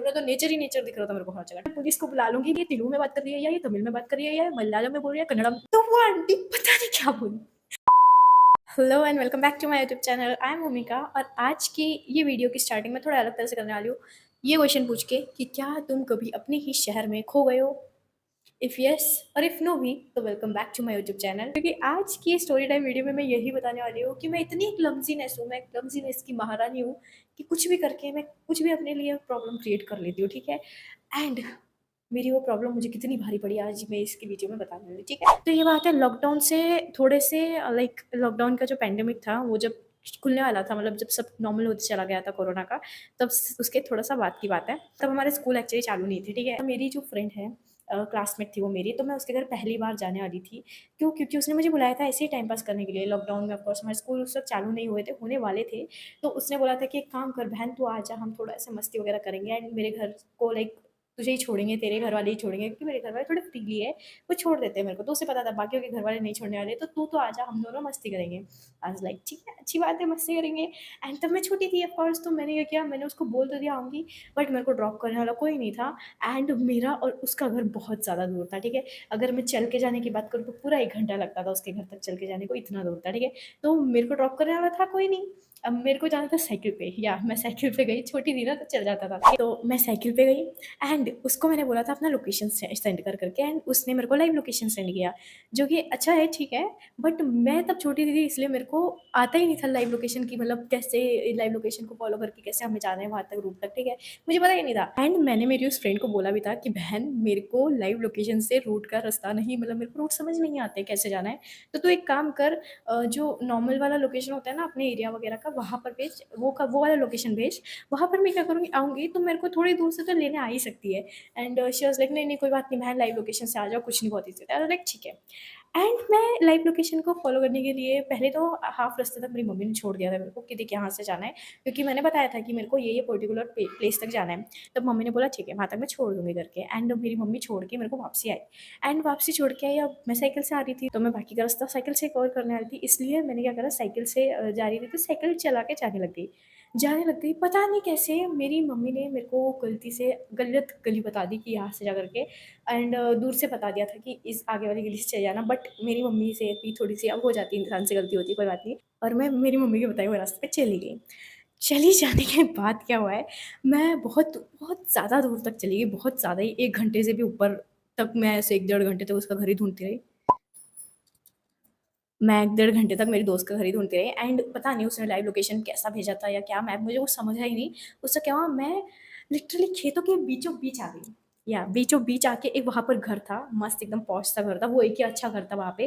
रहा तो नेचर ही नेचर दिख रहा था मेरे को हर जगह। पुलिस को बुला लूँगी, ये तेलुगु में बात कर रही है या ये तमिल में बात कर रही है या ये मलयालम में बोल रही है, कन्नड़म। तो वो आंटी पता नहीं क्या बोली। Hello and welcome back to my YouTube channel. I am Bhumika और आज की ये वीडियो की स्टार्टिंग में थोड़ा अलग तरह से करने वाली हूँ। ये क्वेश्चन पूछ के कि क्या तुम कभी अपने ही शहर में खो गए हो? इफ़ यस और इफ़ नो भी तो welcome back to my YouTube channel. क्योंकि आज की स्टोरी टाइम वीडियो में मैं यही बताने वाली हूँ कि मैं इतनी क्लमजीनेस हूँ, मैं क्लमजीनेस की महारानी हूँ कि कुछ भी करके मैं कुछ भी अपने लिए प्रॉब्लम क्रिएट कर लेती हूँ, ठीक है? एंड मेरी वो प्रॉब्लम मुझे कितनी भारी पड़ी आज मैं इसकी वीडियो में बताने वाली हूँ, ठीक है? तो ये बात है लॉकडाउन से थोड़े से लाइक लॉकडाउन का जो पैंडेमिक था वो जब खुलने वाला था, मतलब जब सब नॉर्मल होते चला गया था कोरोना का, तब उसके थोड़ा सा बाद की बात है। तब हमारे स्कूल एक्चुअली चालू नहीं थे, ठीक है? मेरी जो फ्रेंड है, क्लासमेट थी वो मेरी, तो मैं उसके घर पहली बार जाने वाली थी। क्यों? क्योंकि उसने मुझे बुलाया था ऐसे ही टाइम पास करने के लिए। लॉकडाउन में ऑफकोर्स हमारे स्कूल उस वक्त चालू नहीं हुए थे, होने वाले थे। तो उसने बोला था कि एक काम कर बहन, तू आ जा, हम थोड़ा ऐसे मस्ती वगैरह करेंगे एंड मेरे घर को लाइक तुझे ही छोड़ेंगे, तेरे घर वाले ही छोड़ेंगे, क्योंकि मेरे घर वाले थोड़े फ्रीली है, वो छोड़ देते हैं मेरे को। तो उसे पता था बाकियों के घर वाले नहीं छोड़ने वाले, तो तू तो आजा, हम दोनों मस्ती करेंगे। आई वाज लाइक ठीक है, अच्छी बात है, मस्ती करेंगे। एंड तब मैं छोटी थी ऑफ कोर्स, तो मैंने क्या किया, मैंने उसको बोल तो दिया आऊँगी, बट मेरे को ड्रॉप करने वाला कोई नहीं था। एंड मेरा और उसका घर बहुत ज़्यादा दूर था, ठीक है? अगर मैं चल के जाने की बात करूँ तो पूरा 1 घंटा लगता था उसके घर तक चल के जाने को, इतना दूर था, ठीक है? तो मेरे को ड्रॉप करने वाला था कोई नहीं। अब मेरे को जाना था साइकिल पे, या मैं साइकिल पे गई, छोटी थी ना तो चल जाता था। तो मैं साइकिल पे गई एंड उसको मैंने बोला था अपना लोकेशन सेंड कर करके, एंड उसने मेरे को लाइव लोकेशन सेंड किया, जो कि अच्छा है, ठीक है। बट मैं तब छोटी थी इसलिए मेरे को आता ही नहीं था लाइव लोकेशन की, मतलब कैसे लाइव लोकेशन को फॉलो करके कैसे हमें जाना है वहाँ तक, रूट तक, ठीक है? मुझे पता ही नहीं था। एंड मैंने मेरी उस फ्रेंड को बोला भी था कि बहन मेरे को लाइव लोकेशन से रूट का रास्ता नहीं, मतलब मेरे को रूट समझ नहीं आते कैसे जाना है। तो तू एक काम कर, जो नॉर्मल वाला लोकेशन होता है ना अपने एरिया वगैरह का, वहाँ पर भेज, वो वाला लोकेशन भेज। वहाँ पर मैं क्या करूँगी, आऊँगी तो मेरे को थोड़ी दूर से तो लेने आ ही सकती है। एंड शी वाज़ लाइक नहीं, नहीं कोई बात नहीं बहन, लाइव लोकेशन से आ जाओ, कुछ नहीं बहुत ईज़ी होता है। आई वाज़ लाइक ठीक है। एंड मैं लाइव लोकेशन को फ़ॉलो करने के लिए पहले तो हाफ़ रास्ते तक मेरी मम्मी ने छोड़ दिया था मेरे को कि देख यहाँ से जाना है, क्योंकि मैंने बताया था कि मेरे को ये पर्टिकुलर प्लेस तक जाना है। तब मम्मी ने बोला ठीक है, वहाँ तक मैं छोड़ दूँगी करके। एंड मेरी मम्मी छोड़ के मेरे को वापसी आई। एंड वापसी छोड़ के आई, अब मैं साइकिल से आ रही थी, तो मैं बाकी का रास्ता साइकिल से कवर करने वाली थी, इसलिए मैंने क्या करा, साइकिल से जा रही थी तो साइकिल चला के जाने लग गई। पता नहीं कैसे मेरी मम्मी ने मेरे को गलती से गलत गली बता दी कि यहाँ से जा कर के, एंड दूर से बता दिया था कि इस आगे वाली गली से चले जाना। बट मेरी मम्मी से भी थोड़ी-सी अब हो जाती है, इंसान से गलती होती है, कोई बात नहीं। और मैं मेरी मम्मी के बताए हुए रास्ते पे चली गई। चली जाने के बाद क्या हुआ है, मैं बहुत बहुत ज़्यादा दूर तक चली गई, बहुत ज़्यादा ही, 1 घंटे से भी ऊपर तक मैं ऐसे 1 डेढ़ घंटे तक उसका घर ही ढूँढती रही। मैं 1 डेढ़ घंटे तक मेरी दोस्त का घर ही ढूँढती रही, एंड पता नहीं उसने लाइव लोकेशन कैसा भेजा था या क्या मैप, मुझे कुछ समझ आई नहीं। उससे क्या हुआ, मैं लिटरली खेतों के बीचों-बीच आ गई। या बीचों-बीच आके एक वहाँ पर घर था, मस्त एकदम पॉश सा घर था, वो एक ही अच्छा घर था वहाँ पे।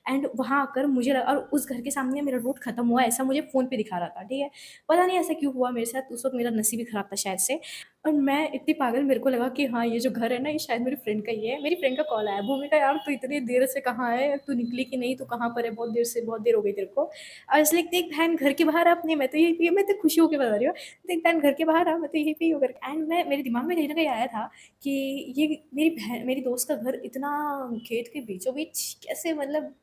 एंड वहाँ आकर मुझे लगा, और उस घर के सामने मेरा रूट खत्म हुआ ऐसा मुझे फ़ोन पे दिखा रहा था, ठीक है? पता नहीं ऐसा क्यों हुआ मेरे साथ, उस वक़्त मेरा नसीब ही खराब था शायद से। और मैं इतनी पागल, मेरे को लगा कि हाँ, ये जो घर है ना ये शायद मेरी फ्रेंड का ही है। मेरी फ्रेंड का कॉल आया, "भूमिका यार तू इतनी देर से कहाँ है? तू निकली कि नहीं? तू कहाँ पर है? बहुत देर हो गई तेरे को।" आई वाज़ लाइक देख बहन घर के बाहर आ अपने, मैं तो यहीं पे, मैं तो खुशी होके बता रही हूँ। देख बहन घर के बाहर आ, मैं तो यहीं पे ही हूँ करके। एंड मैं, मेरे दिमाग में कहीं न कहीं आया था कि ये मेरी दोस्त का घर इतना खेत के बीचों-बीच कैसे, मतलब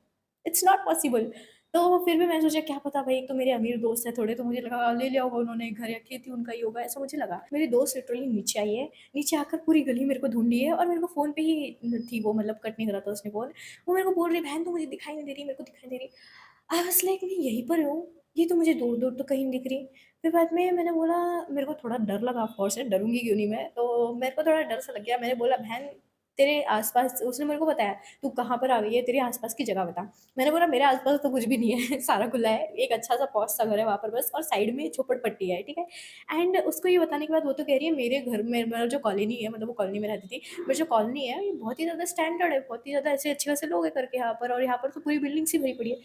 इट्स नॉट पॉसिबल। तो फिर भी मैंने सोचा क्या पता भाई, एक तो मेरे अमीर दोस्त है थोड़े, तो मुझे लगा ले लिया होगा उन्होंने घर, या खेती उनका ही होगा, ऐसा मुझे लगा। मेरी दोस्त लिटरली नीचे आई है, नीचे आकर पूरी गली मेरे को ढूँढी है, और मेरे को फ़ोन पे ही थी वो, मतलब कट नहीं करा था उसने फ़ोन। वो मेरे को बोल रही, "बहन तू मुझे दिखाई नहीं दे रही, मेरे को दिखाई नहीं दे रही।" आई वाज़ लाइक मैं यहीं पर हूँ, ये तो मुझे दूर-दूर तो कहीं नहीं दिख रही। फिर बाद में मैंने बोला, मेरे को थोड़ा डर लगा, ऑफ़ कोर्स डरूँगी क्यों नहीं मैं, तो मेरे को थोड़ा डर सा लग गया। मैंने बोला, "बहन तेरे आस-पास", उसने मेरे को बताया, "तू कहाँ पर आ गई है? तेरे आस-पास की जगह बता।" मैंने बोला, "मेरे आस-पास तो कुछ भी नहीं है, सारा खुला है। एक अच्छा-सा पॉश सा घर है वहाँ पर बस, और साइड में झोपड़पट्टी है, ठीक है?" एंड उसको ये बताने के बाद वो तो कह रही है मेरे घर में, मेरा जो कॉलोनी है, मतलब वो कॉलोनी में रहती थी, मेरी जो कॉलोनी है ये बहुत ही ज़्यादा स्टैंडर्ड है, बहुत ही ज़्यादा ऐसे अच्छे-खासे लोग हैं करके यहाँ पर, और यहाँ पर तो पूरी बिल्डिंग्स ही भरी पड़ी है।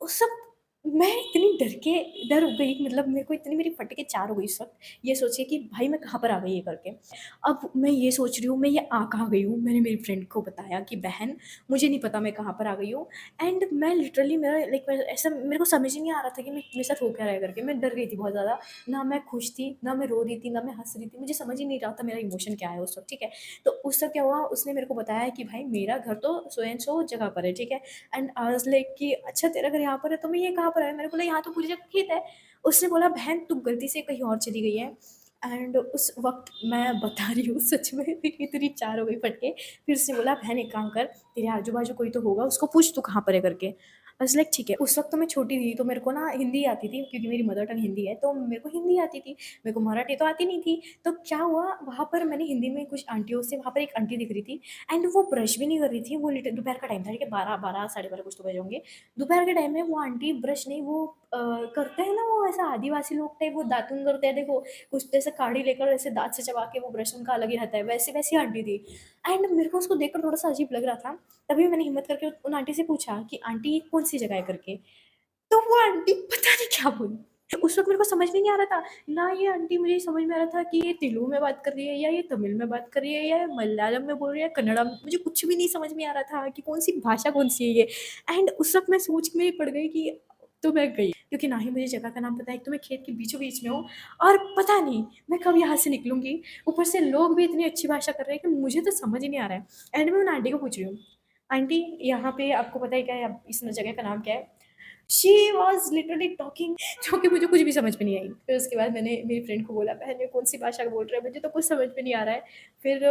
उस वक़्त मैं इतनी डर गई, मतलब मेरे को इतनी, मेरी फट के 4 हो गई उस वक़्त, ये सोच के कि भाई मैं कहाँ पर आ गई ये करके। अब मैं ये सोच रही हूँ मैं ये आ कहाँ गई हूँ? मैंने मेरी फ्रेंड को बताया कि बहन मुझे नहीं पता मैं कहाँ पर आ गई हूँ। एंड मैं लिटरली, मेरा लाइक ऐसा मेरे को समझ ही नहीं आ रहा था कि मैं मेरे साथ हो क्या रहा है करके। मैं डर गई थी बहुत ज़्यादा, ना मैं खुश थी, ना मैं रो रही थी, ना मैं हँस रही थी, मुझे समझ ही नहीं रहा था मेरा इमोशन क्या है उस वक़्त, ठीक है? तो उस वक़्त क्या हुआ, उसने मेरे को बताया कि भाई मेरा घर तो सो एंड सो जगह पर है, ठीक है? एंड आई वाज़ लाइक कि अच्छा तेरा घर यहाँ पर है, तो मैं ये कहाँ पर है? मैंने बोला यहाँ तो पूरी जगह खेत है। उसने बोला बहन तू गलती से कहीं और चली गई है। एंड उस वक़्त मैं बता रही हूँ सच में मेरी इतनी चार हो गई फट के। फिर उसने बोला, "बहन एक काम कर, तेरे आजू-बाजू कोई तो होगा, उसको पूछ तू कहाँ पर है करके।" आई वाज़ लाइक ठीक है। उस वक़्त तो मैं छोटी थी, तो मेरे को ना हिंदी आती थी क्योंकि मेरी मदर टंग हिंदी है, तो मेरे को हिंदी आती थी। मेरे को मराठी तो आती नहीं थी। तो क्या हुआ, वहाँ पर मैंने हिंदी में कुछ आंटियों से, वहाँ पर एक आंटी दिख रही थी एंड वो ब्रश भी नहीं कर रही थी। वो दोपहर का टाइम था, ठीक है? 12 साढ़े 12 कुछ तो बजे होंगे। दोपहर के टाइम में वो आंटी ब्रश नहीं, वो करते हैं ना वो ऐसा आदिवासी लोग टाइप, वो दातुन करते हैं देखो, कुछ जैसे काढ़ी लेकर ऐसे दाँत से चबा के वो ब्रश उनका अलग ही रहता है, वैसी आंटी थी। एंड मेरे को उसको देखकर थोड़ा-सा अजीब लग रहा था। तभी मैंने हिम्मत करके उन आंटी से पूछा कि आंटी ये कौन-सी जगह है करके? तो वो आंटी पता नहीं क्या बोली। उस वक़्त मेरे को समझ में नहीं आ रहा था। ना ये आंटी मुझे समझ में आ रहा था कि ये तेलुगु में बात कर रही है या ये तमिल में बात कर रही है या ये मलयालम में बोल रही है, कन्नड़म, मुझे कुछ भी नहीं समझ में आ रहा था कि कौन-सी भाषा कौन-सी है ये। एंड उस वक़्त मैं सोच में ही पड़ गई कि तो मैं गई, क्योंकि ना ही मुझे जगह का नाम पता है, एक तो मैं खेत के बीचों-बीच में हूँ और पता नहीं मैं कब यहाँ से निकलूँगी। ऊपर से लोग भी इतनी अच्छी भाषा कर रहे हैं कि मुझे तो समझ ही नहीं आ रहा है। एंड मैं उन आंटी को पूछ रही हूँ, "आंटी यहाँ पे आपको पता है क्या है, अब इस जगह का नाम क्या है?" शी वॉज़ लिटरली टॉकिंग जो कि मुझे कुछ भी समझ में नहीं आई। फिर उसके बाद मैंने मेरी फ्रेंड को बोला, "बहन ये कौन-सी भाषा बोल रहा है? मुझे तो कुछ समझ में नहीं आ रहा है।" फिर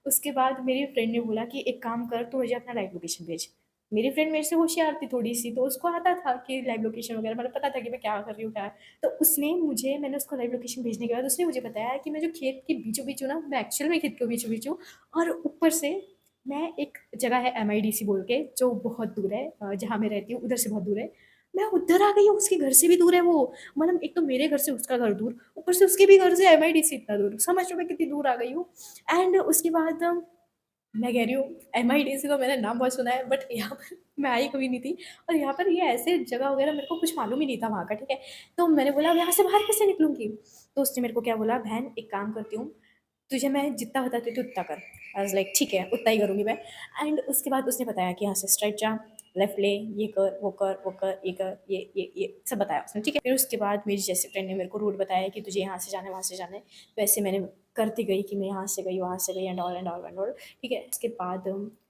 उसके बाद मेरी फ्रेंड ने बोला कि, "एक काम कर, तू मुझे अपना लाइव लोकेशन भेज।" मेरी फ्रेंड मेरे से होशियार थी थोड़ी-सी, तो उसको आता था कि लाइव लोकेशन वगैरह, मतलब पता था कि मैं क्या कर रही हूँ, क्या है। तो उसने मुझे मैंने उसको लाइव लोकेशन भेजने के बाद उसने मुझे बताया कि मैं जो खेत के बीचों-बीच हूँ ना, मैं एक्चुअल में खेत के बीचों-बीच हूँ और ऊपर से मैं एक जगह है एमआईडीसी बोल के, जो बहुत दूर है, जहाँ मैं रहती हूँ उधर से बहुत दूर है। मैं उधर आ गई हूँ, उसके घर से भी दूर है वो। मतलब एक तो मेरे घर से उसका घर दूर, ऊपर से उसके भी घर से एमआईडीसी इतना दूर। समझ लो मैं कितनी दूर आ गई हूँ। एंड उसके बाद मैं कह रही हूँ, एमआईडीसी तो मैंने नाम बहुत सुना है, बट यहाँ पर मैं आई कभी नहीं थी और यहाँ पर ये ऐसे जगह वगैरह मेरे को कुछ मालूम ही नहीं था वहाँ का, ठीक है? तो मैंने बोला, अब यहाँ से बाहर कैसे निकलूँगी? तो उसने मेरे को क्या बोला, "बहन एक काम करती हूँ, तुझे मैं जितना बताती हूँ तू उतना कर।" आई वाज़ लाइक ठीक है, उतना ही करूँगी मैं। एंड उसके बाद उसने बताया कि यहाँ से स्ट्रेट जा, लेफ्ट ले, ये कर, वो कर, ये कर, ये सब बताया उसने, ठीक है। फिर उसके बाद मेरी जैसे फ्रेंड ने मेरे को रूट बताया कि तुझे यहाँ से जाना है, वहाँ से जाना है। वैसे मैंने करती गई कि मैं यहाँ से गई, वहाँ से गई and all and all and all, ठीक है। उसके बाद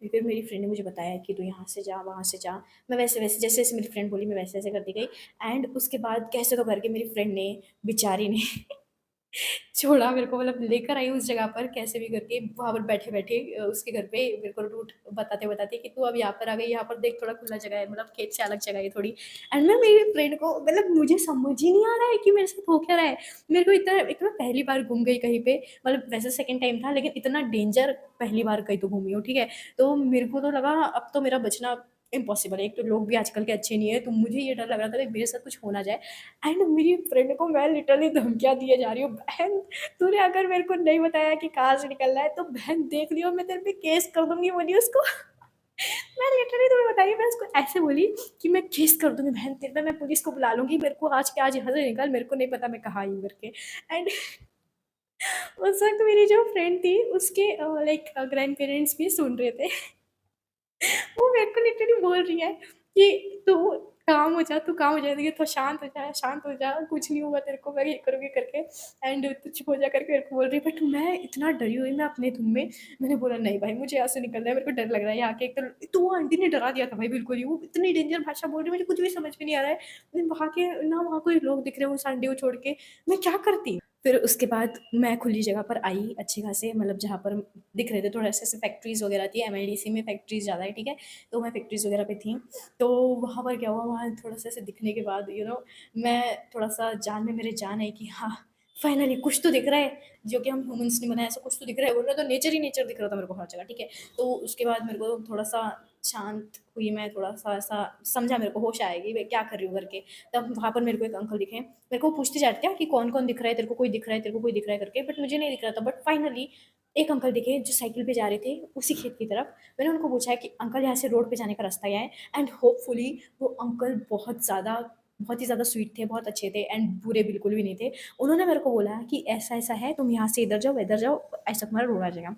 फिर मेरी फ्रेंड ने मुझे बताया कि तू यहाँ से जा, वहाँ से जा। मैं वैसे-वैसे जैसे-जैसे मेरी फ्रेंड बोली मैं वैसे-वैसे करती गई एंड उसके बाद कैसे तो करके मेरी फ्रेंड ने, बेचारी ने छोड़ा मेरे को, मतलब लेकर आई उस जगह पर कैसे भी करके, वहाँ पर बैठे-बैठे उसके घर पे मेरे को रूट बताते-बताते कि तू अब यहाँ पर आ गई, यहाँ पर देख थोड़ा खुला जगह है, मतलब खेत से अलग जगह है थोड़ी। एंड मैं मेरी फ्रेंड को, मतलब मुझे समझ ही नहीं आ रहा है कि मेरे साथ हो क्या रहा है। मेरे को इतना, एक तो मैं पहली बार घूम गई कहीं पे, मतलब वैसे सेकंड टाइम था लेकिन इतना डेंजर पहली बार कहीं तो घूमी हूँ, ठीक है? तो मेरे को तो लगा अब तो मेरा बचना इम्पॉसिबल है। एक तो लोग भी आजकल के अच्छे नहीं है, तो मुझे ये डर लग रहा था कि मेरे साथ कुछ हो ना जाए। एंड मेरी फ्रेंड को मैं लिटरली धमकियाँ दिए जा रही हूँ, "बहन तूने अगर मेरे को नहीं बताया कि कहाँ से निकलना है तो बहन देख लियो, मैं तेरे पे केस कर दूँगी" बोली उसको। मैं लिटरली तुम्हें बताइए, मैं उसको ऐसे बोली कि मैं केस कर दूँगी बहन तेरे पे, मैं पुलिस को बुला लूँगी, मेरे को आज के आज यहाँ से निकल, मेरे को नहीं पता मैं कहाँ आई हूँ करके। एंड उस वक़्त मेरी जो फ्रेंड थी उसके लाइक ग्रैंड पेरेंट्स भी सुन रहे थे। वो मेरे को लिटरली बोल रही है कि तू काम हो जा, तू काम हो जाएगी, तो शांत हो जा, कुछ नहीं होगा तेरे को, मैं ये करूँगी करके। एंड तू चुप हो जा करके मेरे को बोल रही है, बट मैं इतना डरी हुई, मैं अपने धुन में। मैंने बोला, नहीं भाई मुझे यहाँ से निकलना है, मेरे को डर लग रहा है यहाँ के, एक तो वो आंटी ने डरा दिया था भाई बिल्कुल ही, वो इतनी डेंजर भाषा बोल रही है, मुझे कुछ भी समझ में नहीं आ रहा है। वहाँ के ना, वहाँ कोई लोग दिख रहे हैं उस आंटी को छोड़ के, मैं क्या करती? फिर उसके बाद मैं खुली जगह पर आई अच्छे खासे, मतलब जहाँ पर दिख रहे थे थोड़ा ऐसे फैक्ट्रीज़ वगैरह थी, एमआईडीसी में फैक्ट्रीज़ ज़्यादा है, ठीक है? तो मैं फैक्ट्रीज़ वगैरह पे थी। तो वहाँ पर क्या हुआ, वहाँ थोड़ा-सा ऐसे दिखने के बाद मैं थोड़ा-सा जान में मेरे जान आई कि हाँ, फाइनली कुछ तो दिख रहा है, जो कि हम ह्यूमन्स ने बनाया, ऐसा कुछ तो दिख रहा है, वरना तो नेचर ही नेचर दिख रहा था मेरे को हर जगह, ठीक है? तो उसके बाद मेरे को थोड़ा-सा शांत हुई मैं, थोड़ा-सा ऐसा समझा, मेरे को होश आएगी मैं क्या कर रही हूँ करके। तब वहाँ पर मेरे को एक अंकल दिखे, मेरे को पूछते जाते हैं कि कौन-कौन दिख रहा है, तेरे को कोई दिख रहा है, तेरे को कोई दिख रहा है करके, बट मुझे नहीं दिख रहा था। बट फाइनली एक अंकल दिखे जो साइकिल पे जा रहे थे उसी खेत की तरफ। मैंने उनको पूछा है कि अंकल यहाँ से रोड पे जाने का रास्ता क्या है? एंड होपफुली वो अंकल बहुत ही ज़्यादा स्वीट थे, बहुत अच्छे थे एंड बुरे बिल्कुल भी नहीं थे। उन्होंने मेरे को बोला कि ऐसा-ऐसा है, तुम यहाँ से इधर जाओ, ऐसा तुम्हारा रोड आ जाएगा। आई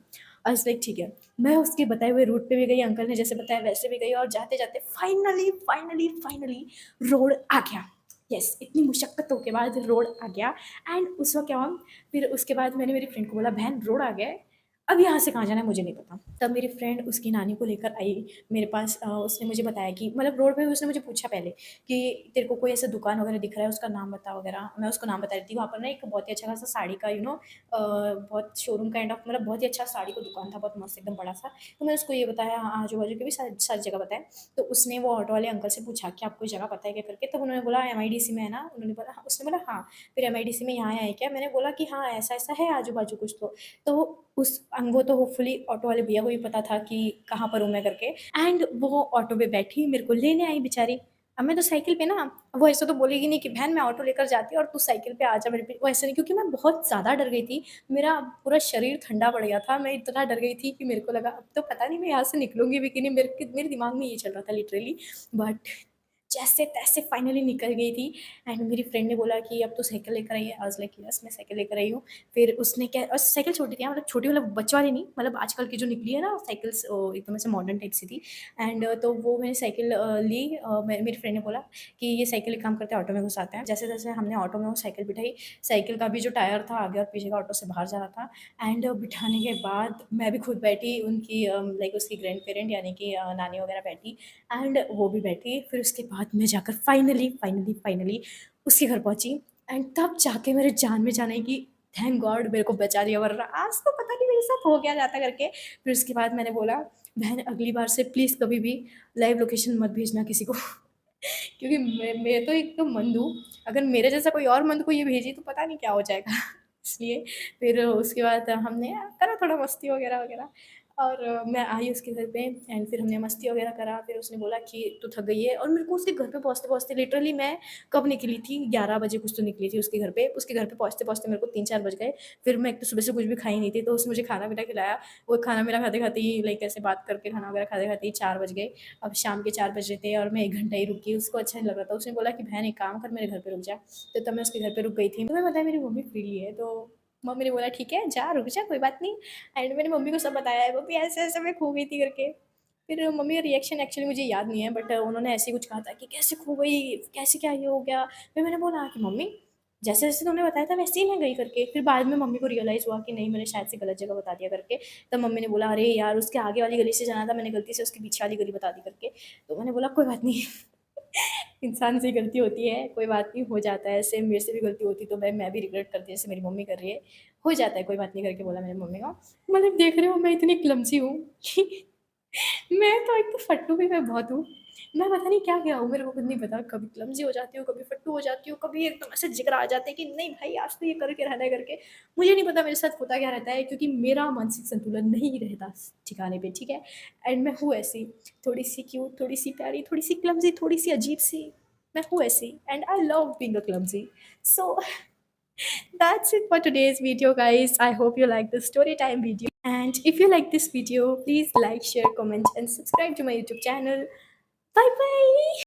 वाज़ लाइक ठीक है। मैं उसके बताए हुए रूट पे भी गई, अंकल ने जैसे बताया वैसे भी गई और जाते-जाते फाइनली रोड आ गया। येस, इतनी मुशक्कतों के बाद रोड आ गया। एंड उस वक़्त क्या हुआ, फिर उसके बाद मैंने मेरी फ्रेंड को बोला, "बहन रोड आ गया है।" अब यहाँ से कहाँ जाना है मुझे नहीं पता। तब मेरी फ्रेंड उसकी नानी को लेकर आई मेरे पास। उसने मुझे बताया कि मतलब रोड पे उसने मुझे पूछा पहले कि तेरे को कोई ऐसा दुकान वगैरह दिख रहा है, उसका नाम बता वगैरह। मैं उसको नाम बता रही थी। वहाँ पर ना एक बहुत ही अच्छा खासा साड़ी का बहुत शोरूम काइंड ऑफ, मतलब बहुत ही अच्छा साड़ी का दुकान था, बहुत मस्त एकदम बड़ा सा। तो मैंने उसको ये बताया, आजू बाजू के भी सारी सारी जगह बताया। तो उसने वो ऑटो वाले अंकल से पूछा कि आपको जगह पता है क्या करके। तब उन्होंने बोला MIDC में है ना। उन्होंने बोला हाँ, उसने बोला हाँ। फिर MIDC में यहाँ है क्या? मैंने बोला कि हाँ ऐसा ऐसा है आजू बाजू कुछ तो उस वो तो होपफुली ऑटो वाले भैया को भी पता था कि कहाँ पर हूँ मैं करके। एंड वो ऑटो पे बैठी मेरे को लेने आई बेचारी। अब मैं तो साइकिल पे ना, वो ऐसे तो बोलेगी नहीं कि बहन मैं ऑटो लेकर जाती और तू साइकिल पे आ जा मेरे पे, वो ऐसे नहीं, क्योंकि मैं बहुत ज़्यादा डर गई थी। मेरा पूरा शरीर ठंडा पड़ गया था। मैं इतना डर गई थी कि मेरे को लगा अब तो पता नहीं मैं यहाँ से निकलूंगी भी कि नहीं। मेरे दिमाग में ये चल रहा था लिटरली। बट जैसे तैसे फाइनली निकल गई थी। एंड मेरी फ्रेंड ने बोला कि अब तो साइकिल लेकर आई है। आज लाइक यस मैं साइकिल लेकर आई हूँ। फिर उसने क्या, और साइकिल छोटी थी, मतलब छोटी मतलब बच्चों वाली नहीं, मतलब आजकल की जो निकली है ना साइकिल्स, एकदम ऐसे मॉडर्न टाइप सी थी। एंड तो वो मैंने साइकिल ली। मेरी फ्रेंड ने बोला कि ये साइकिल एक काम करते हैं ऑटो में घुसाते हैं। जैसे जैसे हमने ऑटो में वो साइकिल बिठाई, साइकिल का भी जो टायर था आगे और पीछे का ऑटो से बाहर जा रहा था। एंड बिठाने के बाद मैं भी खुद बैठी, उनकी लाइक उसकी ग्रैंड पेरेंट यानी कि नानी वगैरह बैठी। एंड वो भी बैठी। फिर उसके बाद मैं जाकर फाइनली फाइनली फाइनली उसके घर पहुंची। एंड तब जाके मेरे जान में जाने की, थैंक गॉड मेरे को बचा लिया, वरना आज तो पता नहीं मेरे साथ हो गया जाता करके। फिर उसके बाद मैंने बोला बहन अगली बार से प्लीज़ कभी भी लाइव लोकेशन मत भेजना किसी को क्योंकि मैं तो एक तो मंद हूँ। अगर मेरे जैसा कोई और मंद को ये भेजी तो पता नहीं क्या हो जाएगा इसलिए फिर उसके बाद हमने करा थोड़ा मस्ती वगैरह वगैरह। और मैं आई उसके घर पे। एंड फिर हमने मस्ती वगैरह करा। फिर उसने बोला कि तू थक गई है। और मेरे को उसके घर पे पहुँचते पहुँचते लिटरली मैं कब निकली थी, 11 बजे कुछ तो निकली थी उसके घर पे। उसके घर पे पहुँचते पहुँचते मेरे को 3-4 बज गए। फिर मैं एक तो सुबह से कुछ भी खाई नहीं थी, तो उसने मुझे खाना पीना खिलाया। वो खाना मेरा खाते खाते ही लाइक ऐसे बात करके खाना वगैरह खाते खाते ही 4 बज गए। अब शाम के 4 बज रहे थे और मैं 1 घंटा ही रुकी। उसको अच्छा नहीं लग रहा था। उसने बोला कि बहन एक काम कर मेरे घर पे रुक जा। तो तब मैं उसके घर पे रुक गई थी। तुम्हें पता है मेरी मम्मी फ्री है, तो मम्मी ने बोला ठीक है जा रुक जा कोई बात नहीं। एंड मैंने मम्मी को सब बताया है। मम्मी ऐसे ऐसे मैं खो गई थी करके। फिर मम्मी का रिएक्शन एक्चुअली मुझे याद नहीं है, बट उन्होंने ऐसे ही कुछ कहा था कि कैसे खो गई, कैसे क्या ये हो गया। फिर मैंने बोला कि मम्मी जैसे जैसे तुमने बताया था वैसे ही मैं गई करके। फिर बाद में मम्मी को रियलाइज़ हुआ कि नहीं मैंने शायद से गलत जगह बता दिया करके। तब मम्मी ने बोला अरे यार उसके आगे वाली गली से जाना था, मैंने गलती से उसके पीछे वाली गली बता दी करके। तो मैंने बोला कोई बात नहीं इंसान से गलती होती है, कोई बात नहीं, हो जाता है ऐसे। मेरे से भी गलती होती तो मैं भी रिग्रेट करती जैसे मेरी मम्मी कर रही है। हो जाता है कोई बात नहीं करके बोला मेरी मम्मी को। मतलब देख रहे हो मैं इतनी क्लमसी हूँ कि मैं तो एक तो फट्टू भी मैं बहुत हूँ। मैं पता नहीं क्या-क्या हूँ, मेरे को खुद नहीं पता। कभी क्लमज़ी हो जाती हूँ, कभी फट्टू हो जाती हूँ, कभी एकदम ऐसे जिगरा आ जाता है कि नहीं भाई आज तो ये करके रहना है करके। मुझे नहीं पता मेरे साथ होता क्या रहता है, क्योंकि मेरा मानसिक संतुलन नहीं रहता ठिकाने पे, ठीक है? एंड मैं हूँ ऐसी, थोड़ी-सी क्यूट, थोड़ी-सी प्यारी, थोड़ी-सी क्लमज़ी, थोड़ी-सी अजीब-सी। मैं हूँ ऐसी and I love being a clumsy. So that's it for today's video guys. I hope you like the story time video, and if you like this video please like, share, comment and subscribe to my YouTube channel. Bye bye.